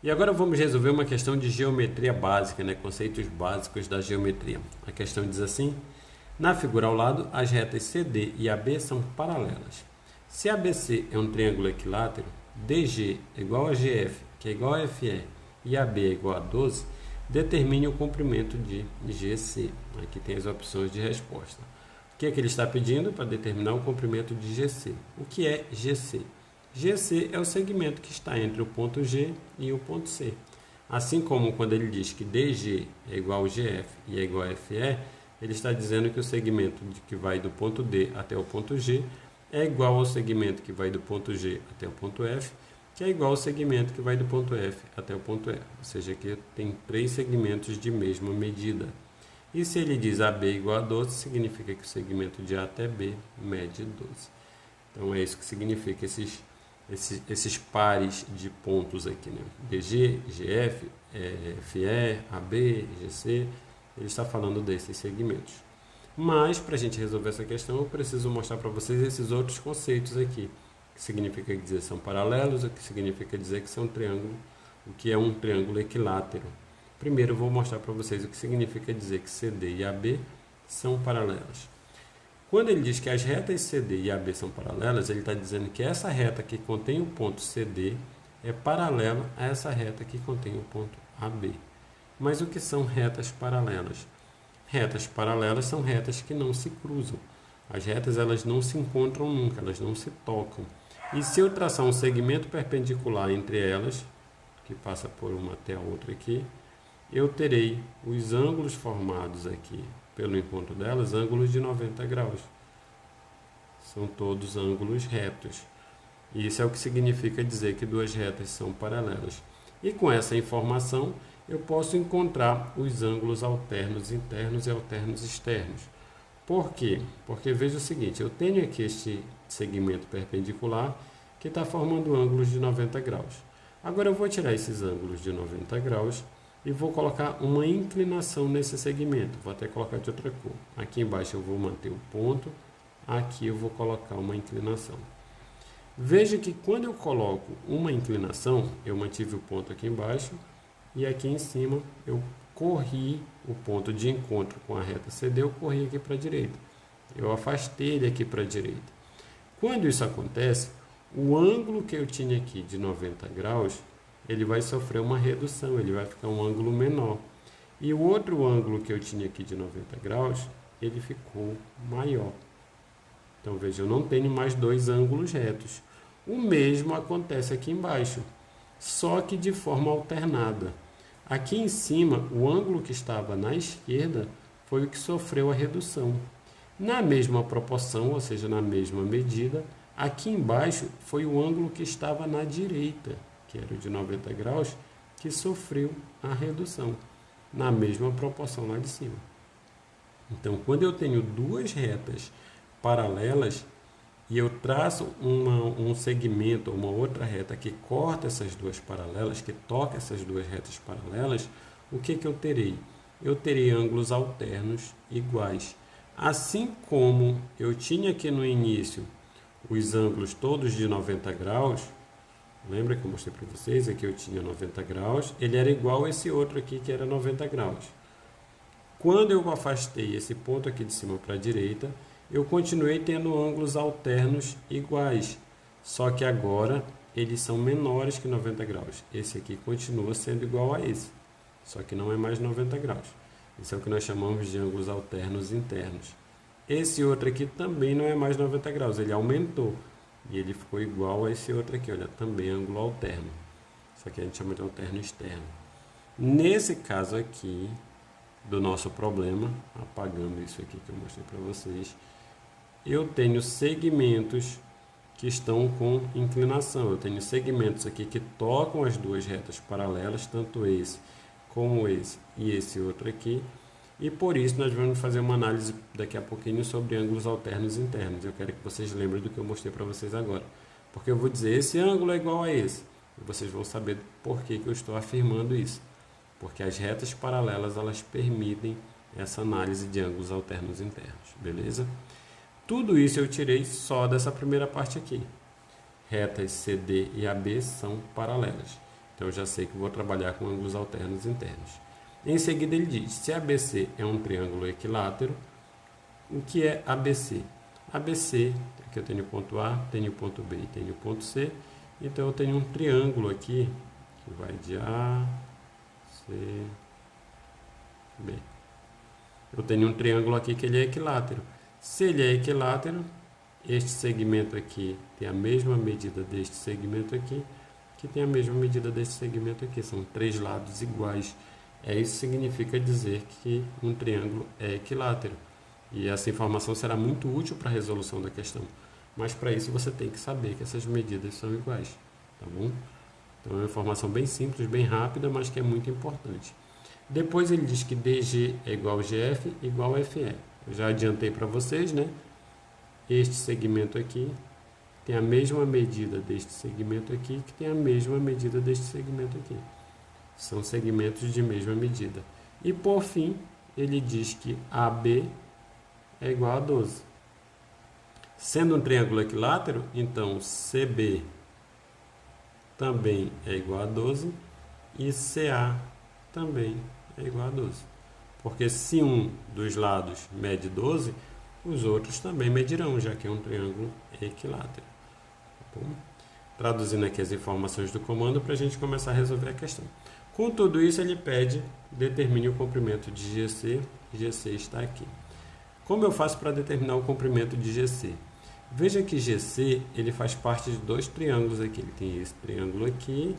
E agora vamos resolver uma questão de geometria básica, né? Conceitos básicos da geometria. A questão diz assim: na figura ao lado, as retas CD e AB são paralelas. Se ABC é um triângulo equilátero, DG é igual a GF, que é igual a FE, e AB é igual a 12, determine o comprimento de GC. Aqui tem as opções de resposta. O que é que ele está pedindo para determinar o comprimento de GC? O que é GC? GC é o segmento que está entre o ponto G e o ponto C. Assim como quando ele diz que DG é igual a GF e é igual a FE, ele está dizendo que o segmento que vai do ponto D até o ponto G é igual ao segmento que vai do ponto G até o ponto F, que é igual ao segmento que vai do ponto F até o ponto E. Ou seja, aqui tem 3 segmentos de mesma medida. E se ele diz AB igual a 12, significa que o segmento de A até B mede 12. Então é isso que significa esses pares de pontos aqui, né? DG, GF, FE, AB, GC, ele está falando desses segmentos. Mas, para a gente resolver essa questão, eu preciso mostrar para vocês esses outros conceitos aqui. O que significa dizer que são paralelos, o que significa dizer que são triângulos, o que é um triângulo equilátero. Primeiro eu vou mostrar para vocês o que significa dizer que CD e AB são paralelas. Quando ele diz que as retas CD e AB são paralelas, ele está dizendo que essa reta que contém o ponto CD é paralela a essa reta que contém o ponto AB. Mas o que são retas paralelas? Retas paralelas são retas que não se cruzam. As retas elas não se encontram nunca, elas não se tocam. E se eu traçar um segmento perpendicular entre elas, que passa por uma até a outra aqui, eu terei os ângulos formados aqui pelo encontro delas, ângulos de 90 graus. São todos ângulos retos. E isso é o que significa dizer que duas retas são paralelas. E com essa informação, eu posso encontrar os ângulos alternos internos e alternos externos. Por quê? Porque veja o seguinte, eu tenho aqui este segmento perpendicular que está formando ângulos de 90 graus. Agora eu vou tirar esses ângulos de 90 graus e vou colocar uma inclinação nesse segmento. Vou até colocar de outra cor. Aqui embaixo eu vou manter o ponto, aqui eu vou colocar uma inclinação. Veja que quando eu coloco uma inclinação, eu mantive o ponto aqui embaixo e aqui em cima eu corri o ponto de encontro com a reta CD, eu corri aqui para a direita. Eu afastei ele aqui para a direita. Quando isso acontece, o ângulo que eu tinha aqui de 90 graus, ele vai sofrer uma redução, ele vai ficar um ângulo menor. E o outro ângulo que eu tinha aqui de 90 graus, ele ficou maior. Então, veja, eu não tenho mais dois ângulos retos. O mesmo acontece aqui embaixo, só que de forma alternada. Aqui em cima, o ângulo que estava na esquerda foi o que sofreu a redução. Na mesma proporção, ou seja, na mesma medida, aqui embaixo foi o ângulo que estava na direita, que era o de 90 graus, que sofreu a redução, na mesma proporção lá de cima. Então, quando eu tenho duas retas paralelas e eu traço um segmento, uma outra reta que corta essas duas paralelas, que toca essas duas retas paralelas, o que eu terei? Eu terei ângulos alternos iguais. Assim como eu tinha aqui no início os ângulos todos de 90 graus, lembra que eu mostrei para vocês? Aqui eu tinha 90 graus, ele era igual a esse outro aqui que era 90 graus. Quando eu afastei esse ponto aqui de cima para a direita, eu continuei tendo ângulos alternos iguais, só que agora eles são menores que 90 graus. Esse aqui continua sendo igual a esse, só que não é mais 90 graus. Isso é o que nós chamamos de ângulos alternos internos. Esse outro aqui também não é mais 90 graus, ele aumentou. E ele ficou igual a esse outro aqui, olha, também ângulo alterno. Isso aqui a gente chama de alterno externo. Nesse caso aqui, do nosso problema, apagando isso aqui que eu mostrei para vocês, eu tenho segmentos que estão com inclinação. Eu tenho segmentos aqui que tocam as duas retas paralelas, tanto esse como esse e esse outro aqui. E por isso nós vamos fazer uma análise daqui a pouquinho sobre ângulos alternos internos. Eu quero que vocês lembrem do que eu mostrei para vocês agora. Porque eu vou dizer, esse ângulo é igual a esse. E vocês vão saber por que eu estou afirmando isso. Porque as retas paralelas, elas permitem essa análise de ângulos alternos internos. Beleza? Tudo isso eu tirei só dessa primeira parte aqui. Retas CD e AB são paralelas. Então eu já sei que vou trabalhar com ângulos alternos internos. Em seguida ele diz, se ABC é um triângulo equilátero, o que é ABC? ABC, aqui eu tenho o ponto A, tenho o ponto B e tenho o ponto C, então eu tenho um triângulo aqui, que vai de A, C, B. Eu tenho um triângulo aqui que ele é equilátero. Se ele é equilátero, este segmento aqui tem a mesma medida deste segmento aqui, que tem a mesma medida deste segmento aqui. São 3 lados iguais. Isso significa dizer que um triângulo é equilátero. E essa informação será muito útil para a resolução da questão. Mas para isso você tem que saber que essas medidas são iguais. Tá bom? Então é uma informação bem simples, bem rápida, mas que é muito importante. Depois ele diz que DG é igual a GF igual a FE. Eu já adiantei para vocês, né? Este segmento aqui tem a mesma medida deste segmento aqui, que tem a mesma medida deste segmento aqui. São segmentos de mesma medida. E por fim, ele diz que AB é igual a 12. Sendo um triângulo equilátero, então CB também é igual a 12 e CA também é igual a 12. Porque se um dos lados mede 12, os outros também medirão, já que é um triângulo equilátero. Tá bom? Traduzindo aqui as informações do comando para a gente começar a resolver a questão. Com tudo isso, ele pede, determine o comprimento de GC, e GC está aqui. Como eu faço para determinar o comprimento de GC? Veja que GC ele faz parte de 2 triângulos aqui. Ele tem esse triângulo aqui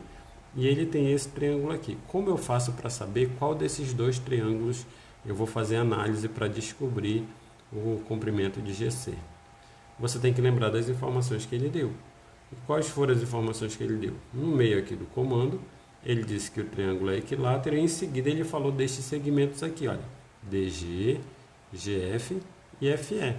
e ele tem esse triângulo aqui. Como eu faço para saber qual desses 2 triângulos eu vou fazer análise para descobrir o comprimento de GC? Você tem que lembrar das informações que ele deu. E quais foram as informações que ele deu? No meio aqui do comando, ele disse que o triângulo é equilátero e em seguida ele falou destes segmentos aqui, olha, DG, GF e FE.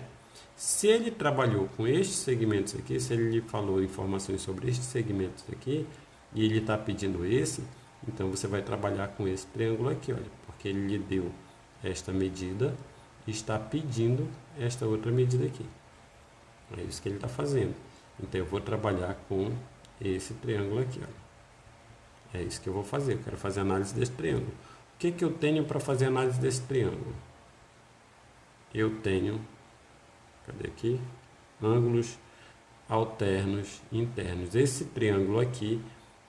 Se ele trabalhou com estes segmentos aqui, se ele falou informações sobre estes segmentos aqui, e ele está pedindo esse, então você vai trabalhar com esse triângulo aqui, olha, porque ele lhe deu esta medida e está pedindo esta outra medida aqui. É isso que ele está fazendo. Então eu vou trabalhar com esse triângulo aqui, olha. É isso que eu vou fazer, eu quero fazer análise desse triângulo. O que eu tenho para fazer análise desse triângulo? Eu tenho, cadê aqui? Ângulos alternos internos. Esse triângulo aqui,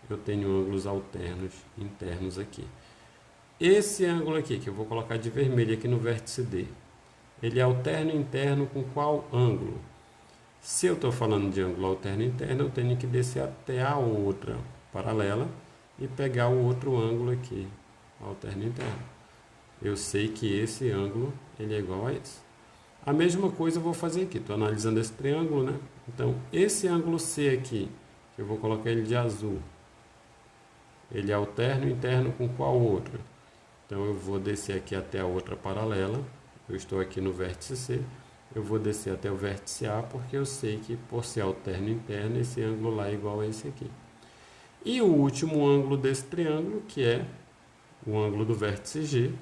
eu tenho ângulos alternos internos aqui. Esse ângulo aqui, que eu vou colocar de vermelho aqui no vértice D, ele é alterno interno com qual ângulo? Se eu estou falando de ângulo alterno interno, eu tenho que descer até a outra paralela e pegar o outro ângulo aqui, alterno interno. Eu sei que esse ângulo ele é igual a esse. A mesma coisa eu vou fazer aqui, estou analisando esse triângulo, né? Então, esse ângulo C aqui, que eu vou colocar ele de azul, ele é alterno interno com qual outro? Então, eu vou descer aqui até a outra paralela, eu estou aqui no vértice C, eu vou descer até o vértice A, porque eu sei que por ser alterno interno, esse ângulo lá é igual a esse aqui. E o último ângulo desse triângulo, que é o ângulo do vértice G,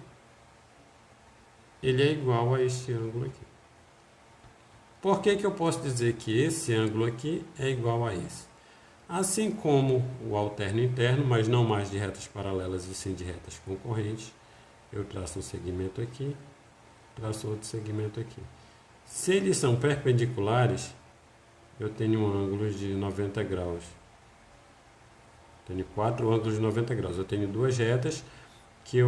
ele é igual a este ângulo aqui. Por que eu posso dizer que esse ângulo aqui é igual a esse? Assim como o alterno interno, mas não mais de retas paralelas e sim de retas concorrentes, eu traço um segmento aqui, traço outro segmento aqui. Se eles são perpendiculares, eu tenho ângulos de 90 graus. Tenho 4 ângulos de 90 graus. Eu tenho 2 retas que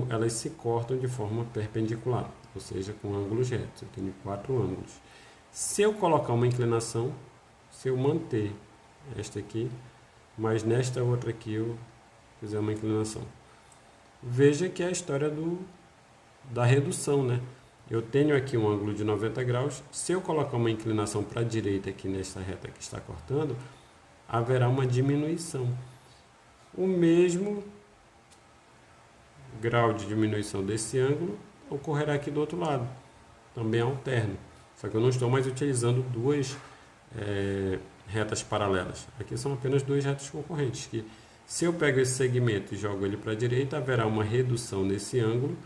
elas se cortam de forma perpendicular, ou seja, com ângulos retos. Eu tenho 4 ângulos. Se eu colocar uma inclinação, se eu manter esta aqui, mas nesta outra aqui eu fizer uma inclinação. Veja que é a história da redução, né? Eu tenho aqui um ângulo de 90 graus. Se eu colocar uma inclinação para a direita aqui nesta reta que está cortando, haverá uma diminuição. O mesmo grau de diminuição desse ângulo ocorrerá aqui do outro lado, também alterno. Só que eu não estou mais utilizando 2 retas paralelas. Aqui são apenas 2 retas concorrentes, que se eu pego esse segmento e jogo ele para a direita, haverá uma redução nesse ângulo,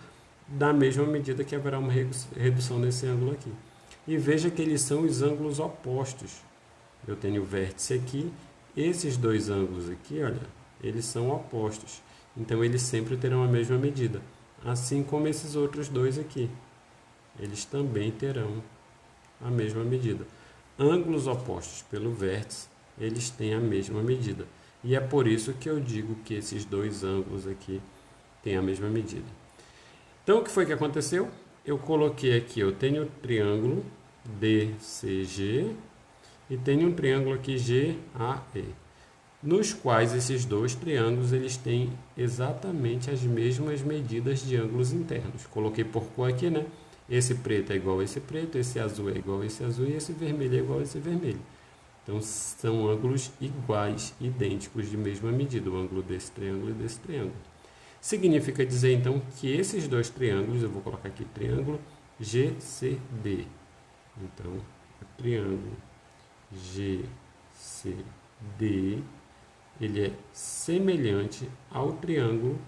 da mesma medida que haverá uma redução nesse ângulo aqui. E veja que eles são os ângulos opostos. Eu tenho o vértice aqui, esses 2 ângulos aqui, olha, eles são opostos. Então, eles sempre terão a mesma medida. Assim como esses outros dois aqui. Eles também terão a mesma medida. Ângulos opostos pelo vértice, eles têm a mesma medida. E é por isso que eu digo que esses dois ângulos aqui têm a mesma medida. Então, o que foi que aconteceu? Eu coloquei aqui, eu tenho o triângulo DCG e tenho um triângulo aqui GAE, nos quais esses dois triângulos eles têm exatamente as mesmas medidas de ângulos internos. Coloquei por cor aqui, né? Esse preto é igual a esse preto, esse azul é igual a esse azul e esse vermelho é igual a esse vermelho. Então, são ângulos iguais, idênticos, de mesma medida, o ângulo desse triângulo e desse triângulo. Significa dizer, então, que esses dois triângulos, eu vou colocar aqui triângulo GCD. Então, o triângulo GCD, ele é semelhante ao triângulo,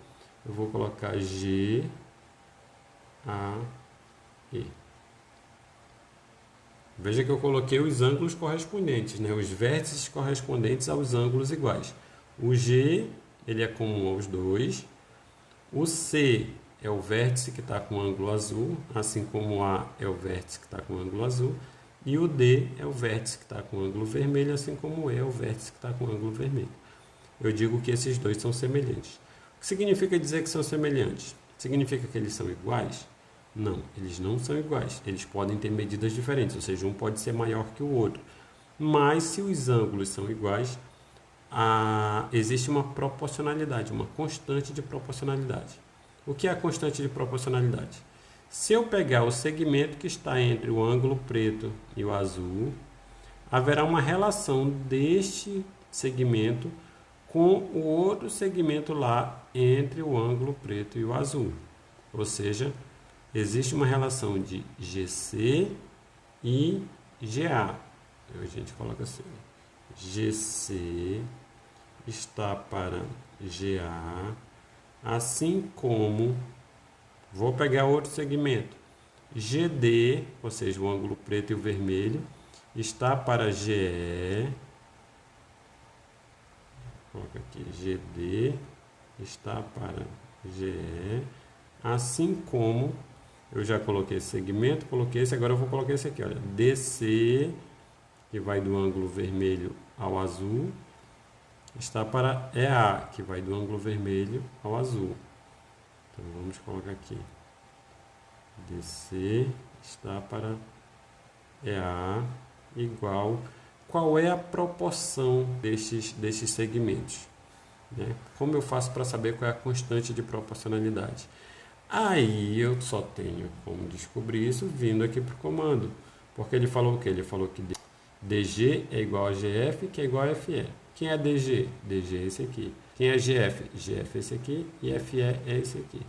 eu vou colocar GAE. Veja que eu coloquei os ângulos correspondentes, né? Os vértices correspondentes aos ângulos iguais. O G, ele é comum aos dois. O C é o vértice que está com ângulo azul, assim como o A é o vértice que está com ângulo azul. E o D é o vértice que está com ângulo vermelho, assim como o E é o vértice que está com ângulo vermelho. Eu digo que esses dois são semelhantes. O que significa dizer que são semelhantes? Significa que eles são iguais? Não, eles não são iguais. Eles podem ter medidas diferentes, ou seja, um pode ser maior que o outro. Mas se os ângulos são iguais, existe uma proporcionalidade, uma constante de proporcionalidade. O que é a constante de proporcionalidade? Se eu pegar o segmento que está entre o ângulo preto e o azul, haverá uma relação deste segmento com o outro segmento lá entre o ângulo preto e o azul. Ou seja, existe uma relação de GC e GA. A gente coloca assim: GC está para GA, assim como, vou pegar outro segmento, GD, ou seja, o ângulo preto e o vermelho, está para GE. Coloca aqui, GD está para GE, assim como eu já coloquei esse segmento, coloquei esse, agora eu vou colocar esse aqui, olha, DC, que vai do ângulo vermelho ao azul, está para EA, que vai do ângulo vermelho ao azul. Então vamos colocar aqui, DC está para EA igual. Qual é a proporção destes segmentos? Né? Como eu faço para saber qual é a constante de proporcionalidade? Aí eu só tenho como descobrir isso vindo aqui para o comando. Porque ele falou o quê? Ele falou que DG é igual a GF, que é igual a FE. Quem é DG? DG é esse aqui. Quem é GF? GF é esse aqui e FE é esse aqui.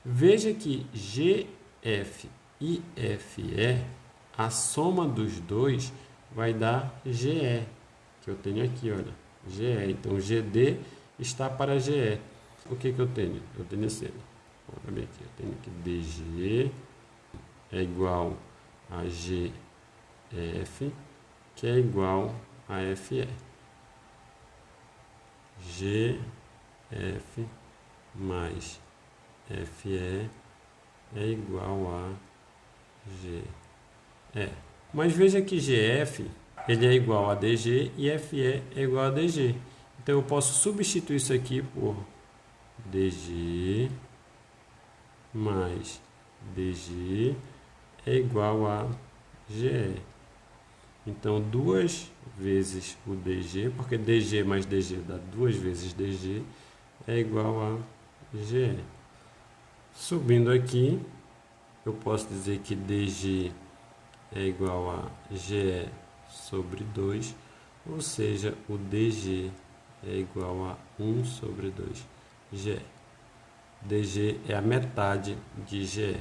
Veja que GF e FE, a soma dos dois vai dar GE, que eu tenho aqui, olha, GE. Então, GD está para GE. O que eu tenho? Eu tenho assim, olha aqui, eu tenho que DG é igual a GF, que é igual a FE. GF mais FE é igual a GE. Mas veja que GF ele é igual a DG e FE é igual a DG. Então eu posso substituir isso aqui por DG mais DG é igual a GE. Então 2 vezes o DG, porque DG mais DG dá 2 vezes DG, é igual a GE. Subindo aqui, eu posso dizer que DG é igual a GE sobre 2, ou seja, o DG é igual a 1 sobre 2 GE. DG é a metade de GE.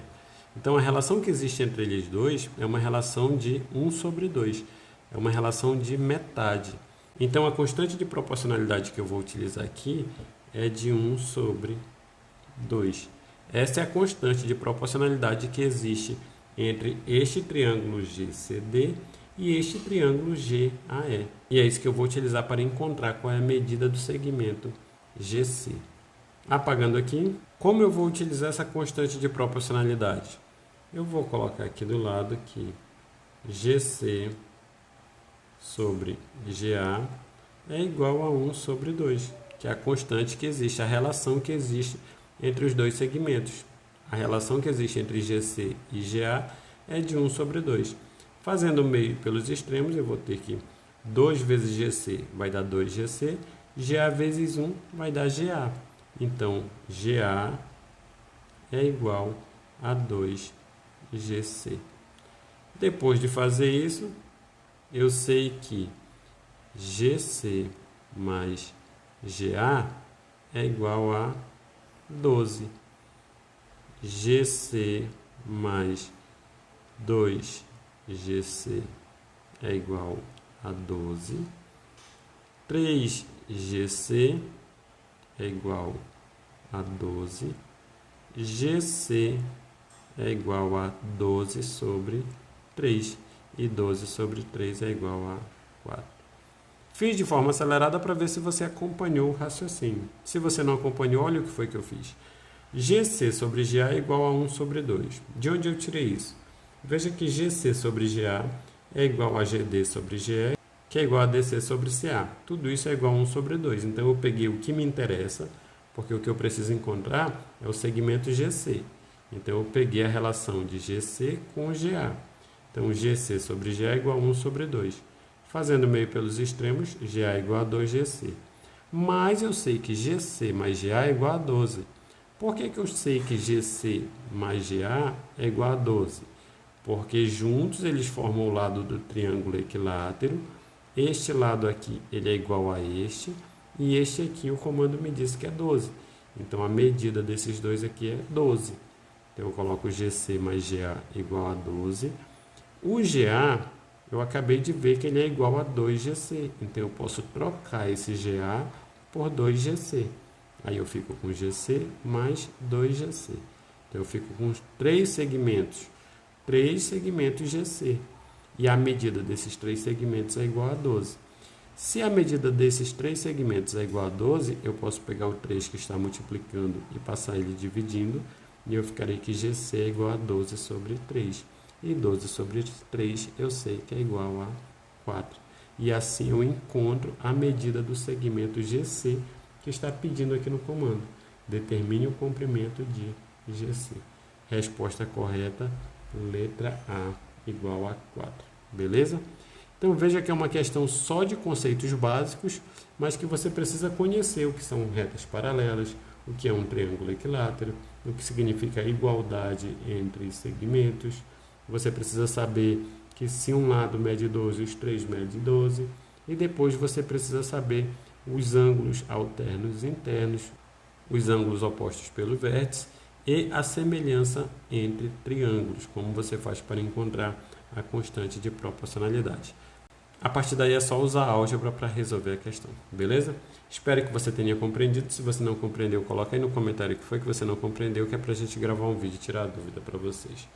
Então, a relação que existe entre eles dois é uma relação de 1 sobre 2. É uma relação de metade. Então, a constante de proporcionalidade que eu vou utilizar aqui é de 1 sobre 2. Essa é a constante de proporcionalidade que existe entre este triângulo GCD e este triângulo GAE. E é isso que eu vou utilizar para encontrar qual é a medida do segmento GC. Apagando aqui, como eu vou utilizar essa constante de proporcionalidade? Eu vou colocar aqui do lado que GC sobre GA é igual a 1 sobre 2, que é a constante que existe, a relação que existe entre os dois segmentos. A relação que existe entre GC e GA é de 1 sobre 2. Fazendo o meio pelos extremos, eu vou ter que 2 vezes GC vai dar 2GC, GA vezes 1 vai dar GA. Então, GA é igual a 2GC. Depois de fazer isso, eu sei que GC mais GA é igual a 12. GC mais 2GC é igual a 12. 3GC é igual a 12. GC é igual a 12 sobre 3. E 12 sobre 3 é igual a 4. Fiz de forma acelerada para ver se você acompanhou o raciocínio. Se você não acompanhou, olha o que foi que eu fiz. GC sobre GA é igual a 1 sobre 2. De onde eu tirei isso? Veja que GC sobre GA é igual a GD sobre GE, que é igual a DC sobre CA. Tudo isso é igual a 1 sobre 2. Então, eu peguei o que me interessa, porque o que eu preciso encontrar é o segmento GC. Então, eu peguei a relação de GC com GA. Então, GC sobre GA é igual a 1 sobre 2. Fazendo meio pelos extremos, GA é igual a 2GC. Mas eu sei que GC mais GA é igual a 12. Por que eu sei que GC mais GA é igual a 12? Porque juntos eles formam o lado do triângulo equilátero. Este lado aqui ele é igual a este. E este aqui o comando me disse que é 12. Então, a medida desses dois aqui é 12. Então, eu coloco GC mais GA igual a 12. O GA, eu acabei de ver que ele é igual a 2GC. Então, eu posso trocar esse GA por 2GC. Aí, eu fico com GC mais 2GC. Então, eu fico com 3 segmentos GC. E a medida desses 3 segmentos é igual a 12. Se a medida desses 3 segmentos é igual a 12, eu posso pegar o 3 que está multiplicando e passar ele dividindo. E eu ficarei que GC é igual a 12 sobre 3. E 12 sobre 3 eu sei que é igual a 4. E assim eu encontro a medida do segmento GC que está pedindo aqui no comando. Determine o comprimento de GC. Resposta correta, letra A, igual a 4. Beleza? Então veja que é uma questão só de conceitos básicos, mas que você precisa conhecer o que são retas paralelas, o que é um triângulo equilátero, o que significa igualdade entre segmentos. Você precisa saber que se um lado mede 12, os 3 medem 12. E depois você precisa saber os ângulos alternos e internos, os ângulos opostos pelo vértice e a semelhança entre triângulos, como você faz para encontrar a constante de proporcionalidade. A partir daí é só usar a álgebra para resolver a questão, beleza? Espero que você tenha compreendido. Se você não compreendeu, coloca aí no comentário o que foi que você não compreendeu, que é para a gente gravar um vídeo e tirar a dúvida para vocês.